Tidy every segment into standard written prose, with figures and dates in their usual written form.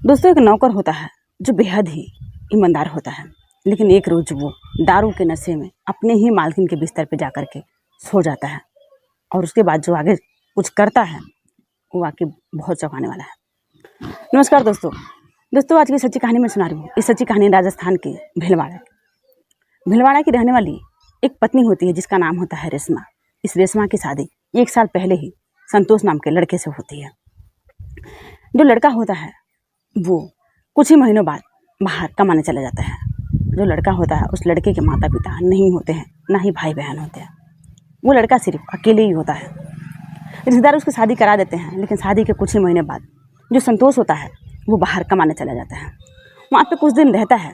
दोस्तों, एक नौकर होता है जो बेहद ही ईमानदार होता है, लेकिन एक रोज़ वो दारू के नशे में अपने ही मालकिन के बिस्तर पे जा कर के सो जाता है और उसके बाद जो आगे कुछ करता है वो वाकई बहुत चौंकाने वाला है। नमस्कार दोस्तों, आज की सच्ची कहानी मैं सुना रही हूँ। इस सच्ची कहानी राजस्थान के भीलवाड़ा की रहने वाली एक पत्नी होती है जिसका नाम होता है रेशमा। इस रेशमा की शादी 1 साल पहले ही संतोष नाम के लड़के से होती है। जो लड़का होता है वो कुछ ही महीनों बाद बाहर कमाने चला जाता है। जो लड़का होता है उस लड़के के माता पिता नहीं होते हैं, ना ही भाई बहन होते हैं। वो लड़का सिर्फ अकेले ही होता है। रिश्तेदार उसकी शादी करा देते हैं, लेकिन शादी के कुछ ही महीने बाद जो संतोष होता है वो बाहर कमाने चला जाता है। वहाँ पे कुछ दिन रहता है,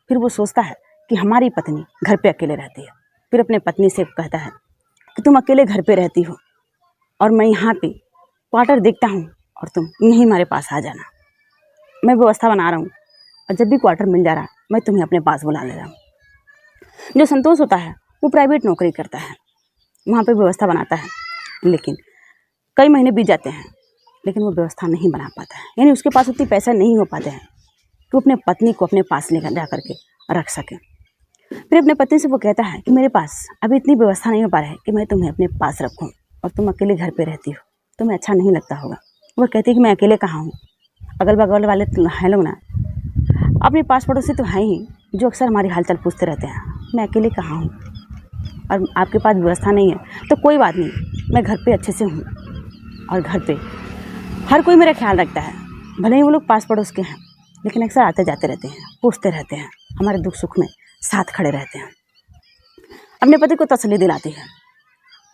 फिर वो सोचता है कि हमारी पत्नी घर पे अकेले रहती है। फिर अपने पत्नी से कहता है कि तुम अकेले घर पे रहती हो और मैं यहाँ पे क्वार्टर देखता हूँ और तुम यहीं हमारे पास आ जाना। मैं व्यवस्था बना रहा हूँ और जब भी क्वार्टर मिल जा रहा मैं तुम्हें अपने पास बुला ले रहा हूँ। जो संतोष होता है वो प्राइवेट नौकरी करता है, वहाँ पे व्यवस्था बनाता है, लेकिन कई महीने बीत जाते हैं लेकिन वो व्यवस्था नहीं बना पाता है। यानी उसके पास उतनी पैसा नहीं हो पाते हैं कि वो अपने पत्नी को अपने पास लेकर जा करके रख सके। फिर अपने पत्नी से वो कहता है कि मेरे पास अभी इतनी व्यवस्था नहीं हो पा रही है कि मैं तुम्हें अपने पास रखूँ और तुम अकेले घर पे रहती हो, तुम्हें अच्छा नहीं लगता होगा। वो कहती है कि मैं अकेले कहाँ हूँ, अगल बगल वाले हैं लोग ना, अपने पास पड़ोसी तो हैं ही जो अक्सर हमारी हालचाल पूछते रहते हैं। मैं अकेले कहाँ हूँ और आपके पास व्यवस्था नहीं है तो कोई बात नहीं, मैं घर पे अच्छे से हूँ और घर पे हर कोई मेरा ख्याल रखता है। भले ही वो लोग पास पड़ोस के हैं लेकिन अक्सर आते जाते रहते हैं, पूछते रहते हैं, हमारे दुख सुख में साथ खड़े रहते हैं। अपने पति को तसल्ली दिलाती है।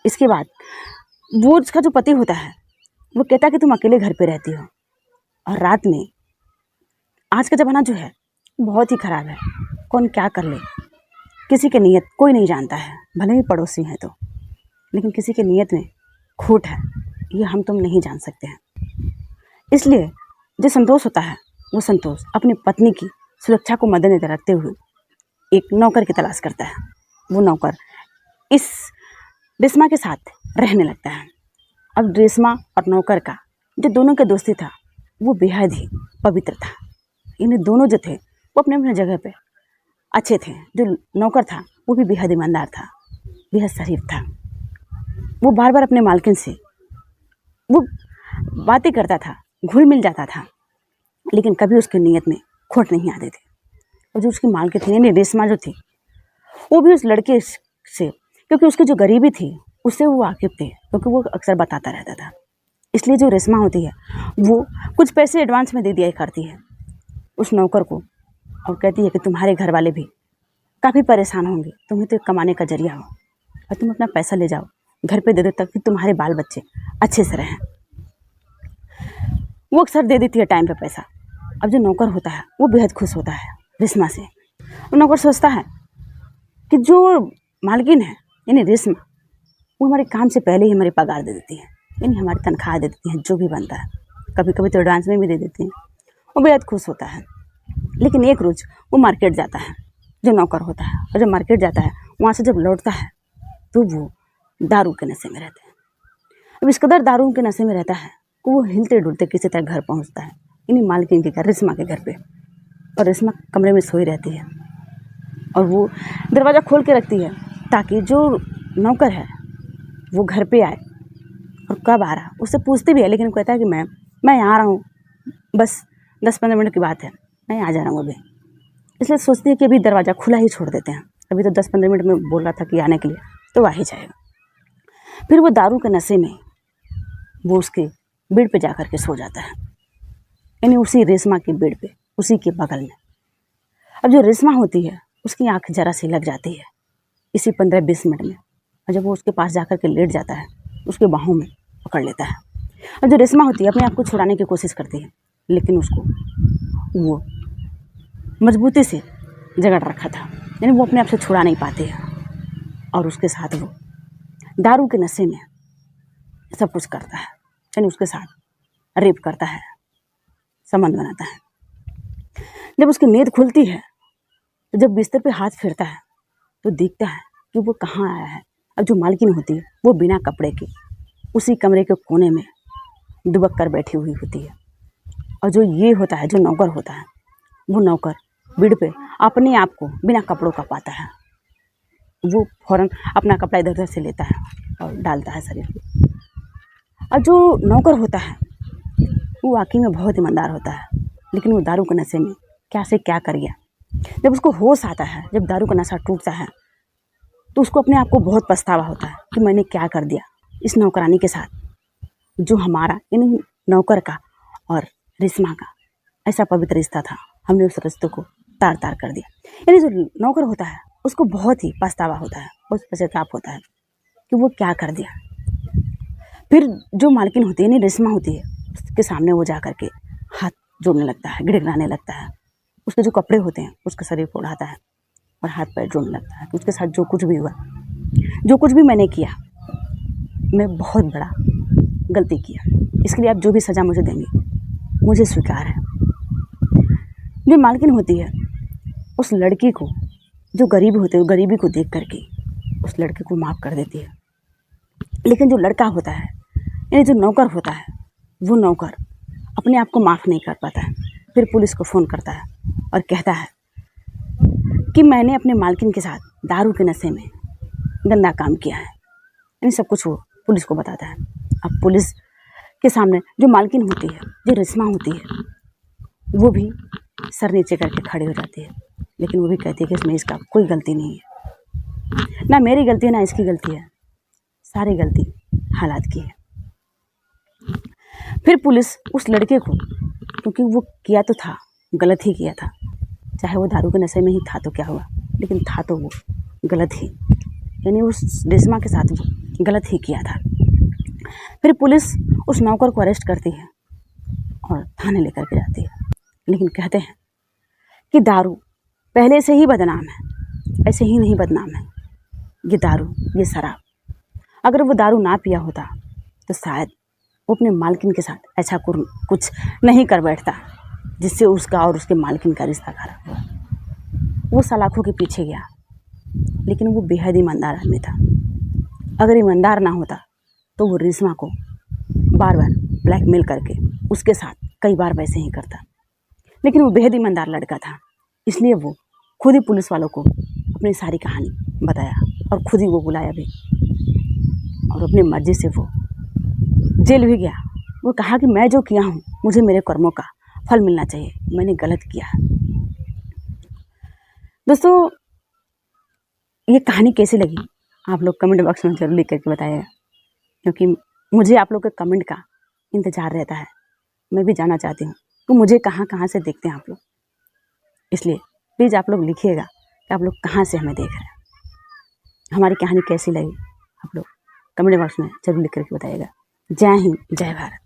इसके बाद वो उसका जो पति होता है वो कहता है कि तुम अकेले घर पे रहती हो और रात में, आज का ज़माना जो है बहुत ही ख़राब है, कौन क्या कर ले किसी की नीयत कोई नहीं जानता है। भले ही पड़ोसी हैं तो, लेकिन किसी की नीयत में खोट है ये हम तुम नहीं जान सकते हैं। इसलिए जो संतोष होता है वो संतोष अपनी पत्नी की सुरक्षा को मद्देनजर रखते हुए एक नौकर की तलाश करता है। वो नौकर इस रेशमा के साथ रहने लगता है। अब रेशमा और नौकर का जो दोनों के दोस्ती था वो बेहद ही पवित्र था। इन्हें दोनों जो थे वो अपने अपने जगह पे अच्छे थे। जो नौकर था वो भी बेहद ईमानदार था, बेहद शरीफ था। वो बार बार अपने मालकिन से वो बातें करता था, घुल मिल जाता था, लेकिन कभी उसकी नीयत में खोट नहीं आती थी। और जो उसकी मालकिन थी यानी रेशमा जो थी वो भी उस लड़के से, क्योंकि उसकी जो गरीबी थी उससे वो वाकिफ थे, क्योंकि वो अक्सर बताता रहता था। इसलिए जो रेशमा होती है वो कुछ पैसे एडवांस में दे दिया करती है उस नौकर को और कहती है कि तुम्हारे घर वाले भी काफ़ी परेशान होंगे, तुम्हें तो कमाने का जरिया हो और तुम अपना पैसा ले जाओ घर पे दे दो ताकि तुम्हारे बाल बच्चे अच्छे से रहें। वो अक्सर दे देती है टाइम पे पैसा। अब जो नौकर होता है वो बेहद खुश होता है रेशमा से। वो नौकर सोचता है कि जो मालकिन है यानी रेशमा वो हमारे काम से पहले ही हमारी पगार दे देती है, यानी हमारी तनख्वाह दे देती है, जो भी बनता है, कभी कभी तो एडवांस में भी दे देती हैं। वो बेहद खुश होता है। लेकिन एक रोज़ वो मार्केट जाता है, जो नौकर होता है, और जब मार्केट जाता है वहाँ से जब लौटता है तो वो दारू के नशे में रहता है। अब इस कदर दारू के नशे में रहता है कि वो हिलते डुलते किसी तरह घर पहुँचता है, यानी मालकिन के घर, रेशमा के घर पे। और रेशमा कमरे में सोई रहती है और वो दरवाज़ा खोल के रखती है ताकि जो नौकर है वो घर पे आए और कब आ रहा उससे पूछती भी है, लेकिन वो कहता है कि मैं यहाँ आ रहा हूँ, बस 10-15 मिनट की बात है, मैं आ जा रहा हूँ अभी। इसलिए सोचती है कि अभी दरवाज़ा खुला ही छोड़ देते हैं, अभी तो 10-15 मिनट में बोल रहा था कि आने के लिए, तो आ ही जाएगा। फिर वो दारू के नशे में वो उसके बेड पे जा कर के सो जाता है, यानी उसी रेशमा के बेड पे, उसी के बगल में। अब जो रेशमा होती है उसकी आँख जरा सी लग जाती है इसी 15-20 मिनट में, और जब वो उसके पास जा कर के लेट जाता है उसके बाहों में पकड़ लेता है। और जो रेशमा होती है अपने आप को छुड़ाने की कोशिश करती है, लेकिन उसको वो मजबूती से जकड़ रखा था, यानी वो अपने आप से छुड़ा नहीं पाती है। और उसके साथ वो दारू के नशे में सब कुछ करता है, यानी उसके साथ रेप करता है, संबंध बनाता है। जब उसकी नींद खुलती है तो जब बिस्तर पे हाथ फेरता है तो देखता है कि वो कहाँ आया है। अब जो मालकिन होती है वो बिना कपड़े के उसी कमरे के कोने में दुबक कर बैठी हुई होती है। और जो ये होता है, जो नौकर होता है, वो नौकर बेड पे अपने आप को बिना कपड़ों का पाता है। वो फ़ौरन अपना कपड़ा इधर उधर से लेता है और डालता है शरीर पे। और जो नौकर होता है वो वाकई में बहुत ईमानदार होता है, लेकिन वो दारू के नशे में क्या से क्या कर गया। जब उसको होश आता है, जब दारू का नशा टूटता है, तो उसको अपने आप को बहुत पछतावा होता है कि मैंने क्या कर दिया इस नौकरानी के साथ। जो हमारा यानी नौकर का और रेशमा का ऐसा पवित्र रिश्ता था, हमने उस रिश्ते को तार तार कर दिया। यानी जो नौकर होता है उसको बहुत ही पछतावा होता है, बहुत पश्चाताप होता है कि वो क्या कर दिया। फिर जो मालकिन होती है, यानी रेशमा होती है, उसके सामने वो जा करके हाथ जोड़ने लगता है, गिड़गिड़ाने लगता है। उसके जो कपड़े होते हैं उसके शरीर को उड़ाता है और हाथ पैर जोड़ने लगता है कि उसके साथ जो कुछ भी हुआ, जो कुछ भी मैंने किया, मैं बहुत बड़ा गलती किया, इसके लिए आप जो भी सज़ा मुझे देंगे मुझे स्वीकार है। जो मालकिन होती है उस लड़की को, जो गरीब होते है, गरीबी को देख करके उस लड़के को माफ़ कर देती है। लेकिन जो लड़का होता है, यानी जो नौकर होता है, वो नौकर अपने आप को माफ़ नहीं कर पाता है। फिर पुलिस को फ़ोन करता है और कहता है कि मैंने अपने मालकिन के साथ दारू के नशे में गंदा काम किया है। यानी सब कुछ वो पुलिस को बताता है। अब पुलिस के सामने जो मालकिन होती है, जो रेशमा होती है, वो भी सर नीचे करके खड़ी हो जाती है। लेकिन वो भी कहती है कि इसमें इसका कोई गलती नहीं है, ना मेरी गलती है ना इसकी गलती है, सारी गलती हालात की है। फिर पुलिस उस लड़के को, क्योंकि वो किया तो था, गलत ही किया था, चाहे वो दारू के नशे में ही था तो क्या हुआ, लेकिन था तो वो गलत ही, यानी उस रेशमा के साथ वो गलत ही किया था। फिर पुलिस उस नौकर को अरेस्ट करती है और थाने लेकर के जाती है। लेकिन कहते हैं कि दारू पहले से ही बदनाम है, ऐसे ही नहीं बदनाम है ये दारू, ये शराब। अगर वो दारू ना पिया होता तो शायद वो अपने मालकिन के साथ ऐसा कुछ नहीं कर बैठता जिससे उसका और उसके मालकिन का रिश्ता खराब हुआ। वो सलाखों के पीछे गया, लेकिन वो बेहद ईमानदार आदमी था। अगर ईमानदार ना होता तो वो रेशमा को बार बार ब्लैकमेल करके उसके साथ कई बार वैसे ही करता। लेकिन वो बेहद ईमानदार लड़का था, इसलिए वो खुद ही पुलिस वालों को अपनी सारी कहानी बताया और खुद ही वो बुलाया भी, और अपनी मर्जी से वो जेल भी गया। वो कहा कि मैं जो किया हूँ मुझे मेरे कर्मों का फल मिलना चाहिए, मैंने गलत किया। दोस्तों, ये कहानी कैसी लगी आप लोग कमेंट बॉक्स में जरूर लिख करके बताइएगा, क्योंकि मुझे आप लोग के कमेंट का इंतज़ार रहता है। मैं भी जानना चाहती हूँ कि मुझे कहाँ कहाँ से देखते हैं आप लोग, इसलिए प्लीज़ आप लोग लिखिएगा कि आप लोग कहाँ से हमें देख रहे हैं, हमारी कहानी कैसी लगी। आप लोग कमेंट बॉक्स में जरूर लिख करके बताइएगा। जय हिंद, जय भारत।